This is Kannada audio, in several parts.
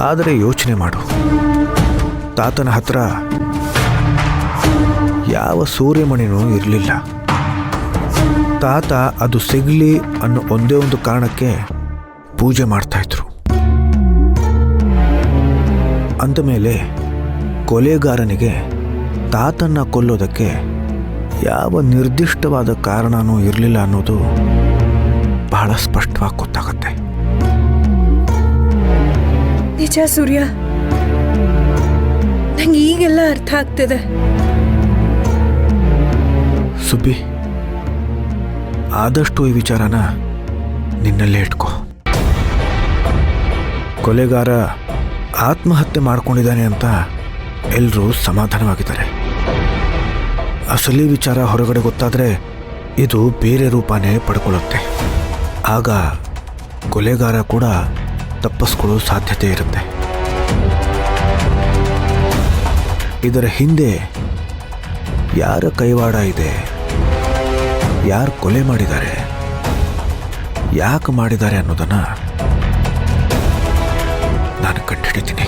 ಆದರೆ ಯೋಚನೆ ಮಾಡು, ತಾತನ ಹತ್ರ ಯಾವ ಸೂರ್ಯಮಣಿನೂ ಇರಲಿಲ್ಲ. ತಾತ ಅದು ಸಿಗಲಿ ಅನ್ನೋ ಒಂದೇ ಒಂದು ಕಾರಣಕ್ಕೆ ಪೂಜೆ ಮಾಡ್ತಾಯಿದ್ರು. ಅಂದಮೇಲೆ ಕೊಲೆಗಾರನಿಗೆ ತಾತನ್ನ ಕೊಲ್ಲೋದಕ್ಕೆ ಯಾವ ನಿರ್ದಿಷ್ಟವಾದ ಕಾರಣನೂ ಇರಲಿಲ್ಲ ಅನ್ನೋದು ಬಹಳ ಸ್ಪಷ್ಟವಾಗಿ ಗೊತ್ತಾಗುತ್ತೆ. ನಿಜ ಸೂರ್ಯ, ನಂಗೆ ಈಗೆಲ್ಲ ಅರ್ಥ ಆಗ್ತಿದೆ. ಸುಬ್ಬಿ, ಆದಷ್ಟು ಈ ವಿಚಾರನ ನಿನ್ನಲ್ಲೇ ಇಟ್ಕೋ. ಕೊಲೆಗಾರ ಆತ್ಮಹತ್ಯೆ ಮಾಡ್ಕೊಂಡಿದ್ದಾನೆ ಅಂತ ಎಲ್ಲರೂ ಸಮಾಧಾನವಾಗಿದ್ದಾರೆ. ಅಸಲಿ ವಿಚಾರ ಹೊರಗಡೆ ಗೊತ್ತಾದರೆ ಇದು ಬೇರೆ ರೂಪನೇ ಪಡ್ಕೊಳ್ಳುತ್ತೆ. ಆಗ ಕೊಲೆಗಾರ ಕೂಡ ತಪ್ಪಿಸ್ಕೊಳ್ಳೋ ಸಾಧ್ಯತೆ ಇರುತ್ತೆ. ಇದರ ಹಿಂದೆ ಯಾರ ಕೈವಾಡ ಇದೆ, ಯಾರು ಕೊಲೆ ಮಾಡಿದ್ದಾರೆ, ಯಾಕೆ ಮಾಡಿದ್ದಾರೆ ಅನ್ನೋದನ್ನು ನಾನು ಕಂಡುಹಿಡಿತೀನಿ.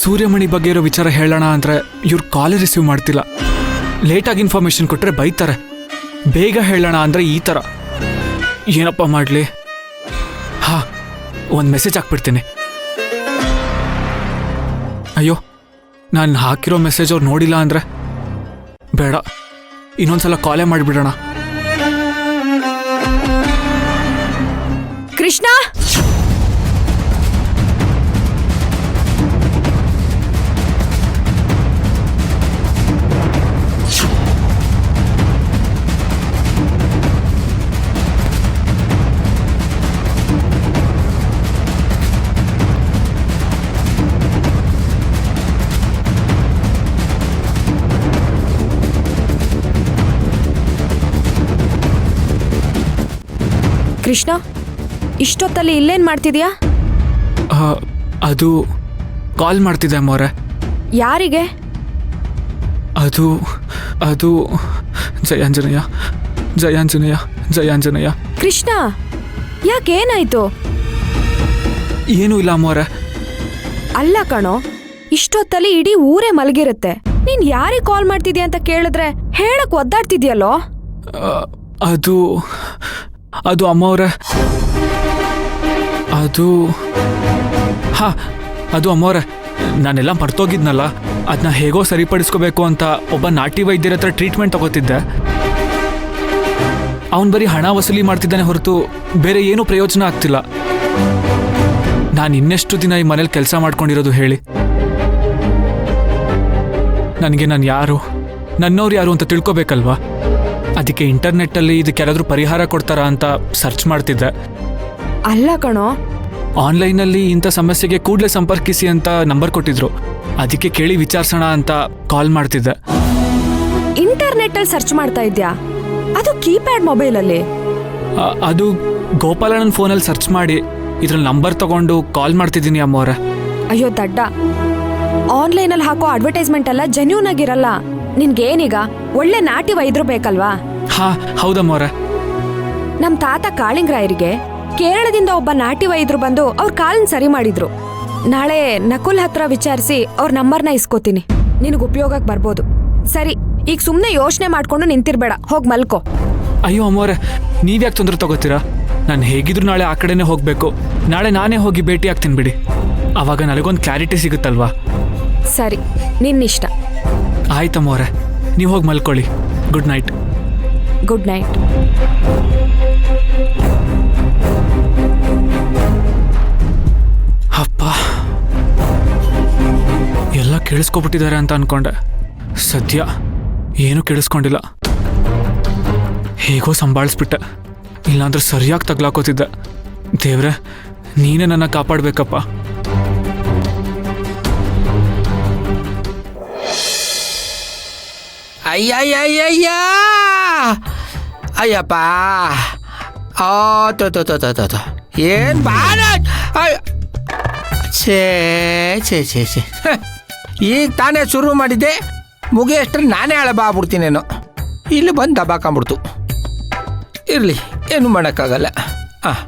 ಸೂರ್ಯಮಣಿ ಬಗ್ಗೆ ಇರೋ ವಿಚಾರ ಹೇಳೋಣ ಅಂದರೆ ಇವ್ರು ಕಾಲೇ ರಿಸೀವ್ ಮಾಡ್ತಿಲ್ಲ. ಲೇಟಾಗಿ ಇನ್ಫಾರ್ಮೇಶನ್ ಕೊಟ್ಟರೆ ಬೈತಾರೆ. ಬೇಗ ಹೇಳೋಣ ಅಂದರೆ ಈ ಥರ. ಏನಪ್ಪ ಮಾಡಲಿ? ಹಾಂ, ಒಂದು ಮೆಸೇಜ್ ಹಾಕ್ಬಿಡ್ತೀನಿ. ಅಯ್ಯೋ, ನಾನು ಹಾಕಿರೋ ಮೆಸೇಜ್ ಅವ್ರು ನೋಡಿಲ್ಲ ಅಂದರೆ ಬೇಡ, ಇನ್ನೊಂದ್ಸಲ ಕಾಲೇ ಮಾಡಿಬಿಡೋಣ. ಕೃಷ್ಣ, ಕೃಷ್ಣ, ಇಷ್ಟೊತ್ತಲ್ಲಿ ಇಲ್ಲೇನ್ ಮಾಡ್ತಿದ್ಯಾ? ಅದು ಕಾಲ್ ಮಾಡ್ತಿದ್ದೆ ಅಮ್ಮವ್ರೆ. ಯಾರಿಗೆ? ಅದು ಅದು ಜಯಾಂಜನೇಯ ಜಯಾಂಜನೇಯ ಜಯಾಂಜನೇಯ. ಕೃಷ್ಣ, ಯಾಕೇನಾಯ್ತು? ಏನೂ ಇಲ್ಲ ಅಮ್ಮವ್ರೆ. ಅಲ್ಲ ಕಣೋ, ಇಷ್ಟೊತ್ತಲ್ಲಿ ಇಡೀ ಊರೇ ಮಲಗಿರುತ್ತೆ. ನೀನ್ ಯಾರಿಗೆ ಕಾಲ್ ಮಾಡ್ತಿದ್ಯಾ ಅಂತ ಕೇಳಿದ್ರೆ ಹೇಳಕ್ ಒದ್ದಾಡ್ತಿದ್ಯಲ್ಲೋ? ಅದು ಅದು ಅಮ್ಮವ್ರೆ, ಅದು ಅದು ಅಮ್ಮವ್ರೆ, ನಾನೆಲ್ಲ ಮರ್ತೋಗಿದ್ನಲ್ಲ, ಅದನ್ನ ಹೇಗೋ ಸರಿಪಡಿಸ್ಕೋಬೇಕು ಅಂತ ಒಬ್ಬ ನಾಟಿ ವೈದ್ಯರ ಹತ್ರ ಟ್ರೀಟ್ಮೆಂಟ್ ತಗೋತಿದ್ದೆ. ಅವನು ಬರೀ ಹಣ ವಸೂಲಿ ಮಾಡ್ತಿದ್ದಾನೆ ಹೊರತು ಬೇರೆ ಏನೂ ಪ್ರಯೋಜನ ಆಗ್ತಿಲ್ಲ. ನಾನು ಇನ್ನೆಷ್ಟು ದಿನ ಈ ಮನೇಲಿ ಕೆಲಸ ಮಾಡ್ಕೊಂಡಿರೋದು ಹೇಳಿ? ನನಗೆ ನಾನು ಯಾರು, ನನ್ನವ್ರು ಯಾರು ಅಂತ ತಿಳ್ಕೊಬೇಕಲ್ವಾ? ಅದಕ್ಕೆ ಇಂಟರ್ನೆಟ್ಟಲ್ಲಿ ಇದಕ್ಕೆ ಯಾರಾದರೂ ಪರಿಹಾರ ಕೊಡ್ತಾರಾ ಅಂತ ಸರ್ಚ್ ಮಾಡ್ತಿದ್ದೆ. ಅಲ್ಲ ಕಣೋ, ಆನ್ಲೈನಲ್ಲಿ ಇಂಥ ಸಮಸ್ಯೆಗೆ ಕೂಡಲೇ ಸಂಪರ್ಕಿಸಿ ಅಂತ ನಂಬರ್ ಕೊಟ್ಟಿದ್ರು. ಅದಕ್ಕೆ ಕೇಳಿ ವಿಚಾರಿಸೋಣ ಅಂತ ಕಾಲ್ ಮಾಡ್ತಿದ್ದೆ. ಇಂಟರ್ನೆಟ್ಟಲ್ಲಿ ಸರ್ಚ್ ಮಾಡ್ತಾ ಇದ್ಯಾ? ಅದು ಕೀಪ್ಯಾಡ್ ಮೊಬೈಲಲ್ಲಿ? ಅದು ಗೋಪಾಲಣ್ಣನ ಫೋನಲ್ಲಿ ಸರ್ಚ್ ಮಾಡಿ ಇದ್ರಲ್ಲಿ ನಂಬರ್ ತಗೊಂಡು ಕಾಲ್ ಮಾಡ್ತಿದ್ದೀನಿ ಅಮ್ಮವ್ರೆ. ಅಯ್ಯೋ ದಡ್ಡ, ಆನ್ಲೈನಲ್ಲಿ ಹಾಕೋ ಅಡ್ವರ್ಟೈಸ್ಮೆಂಟ್ ಎಲ್ಲ ಜೆನ್ಯೂನ್ ಆಗಿರಲ್ಲ. ನಿನ್ಗೇನೀಗ ಒಳ್ಳೆ ನಾಟಿ ವೈದ್ಯರು ಬೇಕಲ್ವಾ? ಹೌದಮ್ಮವ್ರೆ. ನಮ್ ತಾತ ಕಾಳಿಂಗರಾಯರಿಗೆ ಕೇರಳದಿಂದ ಒಬ್ಬ ನಾಟಿ ವೈದ್ಯರು ಬಂದು ಅವ್ರ ಕಾಲನ್ನ ಸರಿ ಮಾಡಿದ್ರು. ನಾಳೆ ನಕುಲ್ ಹತ್ರ ವಿಚಾರಿಸಿ ಅವ್ರ ನಂಬರ್ನ ಇಸ್ಕೋತೀನಿ. ನಿನಗೆ ಉಪಯೋಗಕ್ಕೆ ಬರ್ಬೋದು. ಸರಿ, ಈಗ ಸುಮ್ಮನೆ ಯೋಚನೆ ಮಾಡ್ಕೊಂಡು ನಿಂತಿರ್ಬೇಡ, ಹೋಗಿ ಮಲ್ಕೋ. ಅಯ್ಯೋ ಅಮ್ಮವ್ರೆ, ನೀವ್ಯಾಕೆ ತೊಂದರೆ ತಗೋತೀರಾ? ನಾನು ಹೇಗಿದ್ರು ನಾಳೆ ಆ ಕಡೆನೇ ಹೋಗಬೇಕು. ನಾಳೆ ನಾನೇ ಹೋಗಿ ಭೇಟಿ ಆಗ್ತೀನಿ ಬಿಡಿ. ಆವಾಗ ನನಗೊಂದು ಕ್ಲಾರಿಟಿ ಸಿಗುತ್ತಲ್ವಾ? ಸರಿ, ನಿನ್ನಿಷ್ಟ. ಆಯ್ತಮ್ಮವ್ರೆ, ನೀವು ಹೋಗಿ ಮಲ್ಕೊಳ್ಳಿ. Good night. Good night. ಅಪ್ಪ, ಕೇಳಿಸ್ಕೊಬಿಟ್ಟಿದ್ದಾರೆ ಅಂತ ಅನ್ಕೊಂಡೆ. ಸದ್ಯ ಏನೂ ಕೇಳಿಸ್ಕೊಂಡಿಲ್ಲ. ಹೇಗೋ ಸಂಭಾಳಿಸ್ಬಿಟ್ಟೆ, ಇಲ್ಲಾಂದ್ರೆ ಸರಿಯಾಗಿ ತಗ್ಲಾಕೋತಿದ್ದೆ. ದೇವ್ರೆ, ನೀನೇ ನನ್ನ ಕಾಪಾಡಬೇಕಪ್ಪ. ಅಯ್ಯಯ್ಯಯ್ಯಯ್ಯ ಅಯ್ಯಪ್ಪ. ತೋ ಏನು ಬಾಳ ಛೇ ಛೇ ಛೇ ಛೇ. ಈಗ ತಾನೇ ಶುರು ಮಾಡಿದ್ದೆ, ಮುಗಿಯಷ್ಟ್ರಲ್ಲಿ ನಾನೇ ಹಳಬಾಗ್ಬಿಡ್ತೀನೇನೋ. ಇಲ್ಲಿ ಬಂದು ದಬಾಕೊಂಬಿಡ್ತು. ಇರಲಿ, ಏನು ಮಾಡೋಕ್ಕಾಗಲ್ಲ. ಹಾಂ,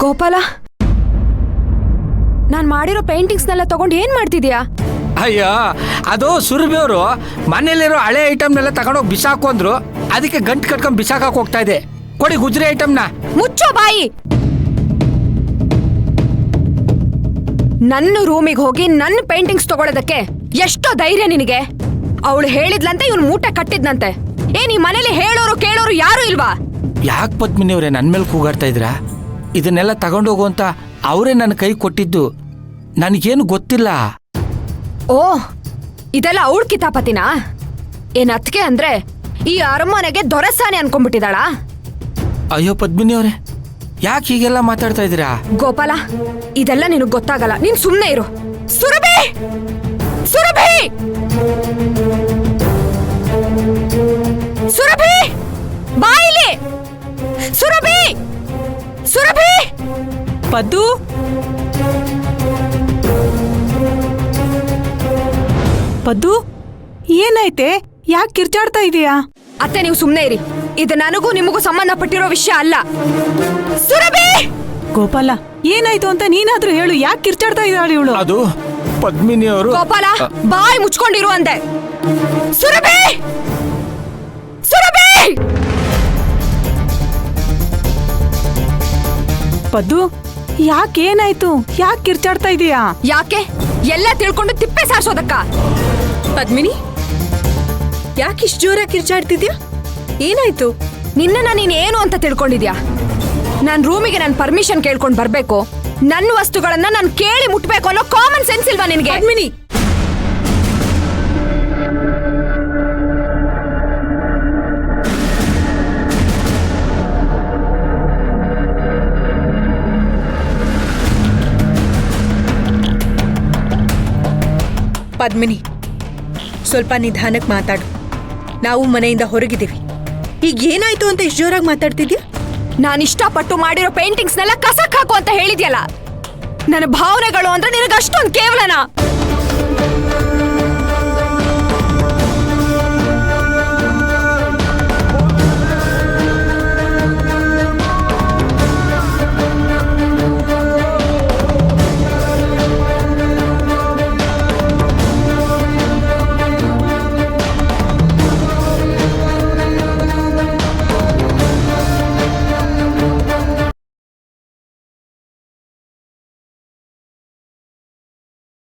ಗೋಪಾಲ, ನಾನ್ ಮಾಡಿರೋ ಪೇಂಟಿಂಗ್ಸ್ನೆಲ್ಲ ತಗೊಂಡು ಏನ್ ಮಾಡ್ತಿದ್ಯಾ? ಅಯ್ಯೋ, ಅದು ಸುರಭಿಯವರು ಮನೇಲಿರೋ ಹಳೆ ಐಟಮ್ನೆಲ್ಲ ತಗೊಂಡೋಗಿ ಬಿಸಾಕು ಅಂದ್ರು. ಅದಕ್ಕೆ ಗಂಟು ಕಟ್ಕೊಂಡು ಬಿಸಾಕಕ್ಕೆ ಹೋಗ್ತಾ ಇದೆ. ಕೊಡಿ ಗುಜರಿ ಐಟಮ್ನ. ಮುಚ್ಚೋ ಬಾಯಿ. ನನ್ನ ರೂಮಿಗೆ ಹೋಗಿ ನನ್ನ ಪೇಂಟಿಂಗ್ಸ್ ತಗೊಳ್ಳೋದಕ್ಕೆ ಎಷ್ಟೋ ಧೈರ್ಯ ನಿನಗೆ? ಅವಳು ಹೇಳಿದ್ಲಂತೆ ಇವನು ಮೂಟೆ ಕಟ್ಟಿದ್ನಂತೆ. ಏನ್ ಈ ಮನೇಲಿ ಹೇಳೋರು ಕೇಳೋರು ಯಾರು ಇಲ್ವಾ? ಯಾಕೆ ಪದ್ಮಿನಿಯವ್ರೆ ನನ್ನ ಮೇಲೆ ಕೂಗಾಡ್ತಾ ಇದ್ರಾ? ಇದನ್ನೆಲ್ಲ ತಗೊಂಡೋಗು ಅಂತ ಅವರೇ ನನ್ನ ಕೈ ಕೊಟ್ಟಿದ್ದು. ನನಗೇನು ಗೊತ್ತಿಲ್ಲ. ಓ, ಇದೆಲ್ಲ ಅವಳ ಕಿತಾಪತಿನಾ? ಏನ್ ಅತ್ಗೆ ಅಂದ್ರೆ ಈ ಅರಮನೆಗೆ ದೊರೆಸಾನೆ ಅನ್ಕೊಂಡ್ಬಿಟ್ಟಿದಾಳ? ಅಯ್ಯೋ ಪದ್ಮಿನಿಯವ್ರೆ, ಯಾಕೆ ಹೀಗೆಲ್ಲ ಮಾತಾಡ್ತಾ ಇದ್ದೀರಾ? ಗೋಪಾಲ, ಇದೆಲ್ಲ ನಿನಗ್ ಗೊತ್ತಾಗಲ್ಲ. ನೀನ್ ಸುಮ್ನೆ ಇರು. ಸುರಭಿ, ಸುರಭಿ, ಸುರಭಿ, ಬಾ ಇಲ್ಲಿ. ಸುರಭಿ, ಸುರಭಿ. ಪದ್ದು, ಪದ್ದು, ಏನಾಯ್ತೆ? ಯಾಕೆ ಕಿರ್ಚಾಡ್ತಾ ಇದೀಯಾ? ಅತ್ತೆ, ನೀವು ಸುಮ್ನೆ ಇರಿ. ಇದು ನನಗೂ ನಿಮಗೂ ಸಂಬಂಧಪಟ್ಟಿರೋ ವಿಷಯ ಅಲ್ಲ. ಸುರಭಿ! ಗೋಪಾಲ, ಏನಾಯ್ತು ಅಂತ ನೀನಾದ್ರೂ ಹೇಳು. ಯಾಕೆ ಕಿರ್ಚಾಡ್ತಾ ಇದ್ದಾಳೆ ಇವಳು? ಅದು ಪದ್ಮಿನಿಯವರು. ಗೋಪಾಲ, ಬಾಯಿ ಮುಚ್ಕೊಂಡಿರು ಅಂದೆ. ಸುರಭಿ, ಸುರಭಿ. ಪದ್ದು, ಯಾಕೇನಾಯ್ತು? ಯಾಕೆ ಕಿರ್ಚಾಡ್ತಾ ಇದೀಯಾ? ಯಾಕೆ? ಎಲ್ಲ ತಿಳ್ಕೊಂಡು ತಿಪ್ಪೆ ಸಾರಿಸೋದಕ್ಕ? ಪದ್ಮಿನಿ, ಯಾಕೆ ಇಷ್ಟು ಜೋರಾಗಿ ಕಿರ್ಚಾಡ್ತಿದ್ಯಾ? ಏನಾಯ್ತು? ನಿನ್ನನ್ನ ನೀನ್ ಏನು ಅಂತ ತಿಳ್ಕೊಂಡಿದ್ಯಾ? ನನ್ ರೂಮಿಗೆ ನಾನು ಪರ್ಮಿಷನ್ ಕೇಳ್ಕೊಂಡು ಬರ್ಬೇಕು, ನನ್ನ ವಸ್ತುಗಳನ್ನ ನಾನು ಕೇಳಿ ಮುಟ್ಬೇಕು ಅನ್ನೋ ಕಾಮನ್ ಸೆನ್ಸ್ ಇಲ್ವಾ ನಿನ್ಗೆ? ಪದ್ಮಿನಿ, ಪದ್ಮಿನಿ, ಸ್ವಲ್ಪ ನಿಧಾನಕ್ಕೆ ಮಾತಾಡು. ನಾವು ಮನೆಯಿಂದ ಹೊರಗಿದ್ದೀವಿ. ಈಗ ಏನಾಯ್ತು ಅಂತ ಇಷ್ಟು ಜೋರಾಗಿ ಮಾತಾಡ್ತಿದ್ಯಾ? ನಾನು ಇಷ್ಟಪಟ್ಟು ಮಾಡಿರೋ ಪೇಂಟಿಂಗ್ಸ್ನೆಲ್ಲ ಕಸಕ್ ಹಾಕು ಅಂತ ಹೇಳಿದ್ಯಲ್ಲ. ನನ್ನ ಭಾವನೆಗಳು ಅಂದ್ರೆ ನಿನಗೆ ಅಷ್ಟೊಂದು ಕೇವಲನಾ?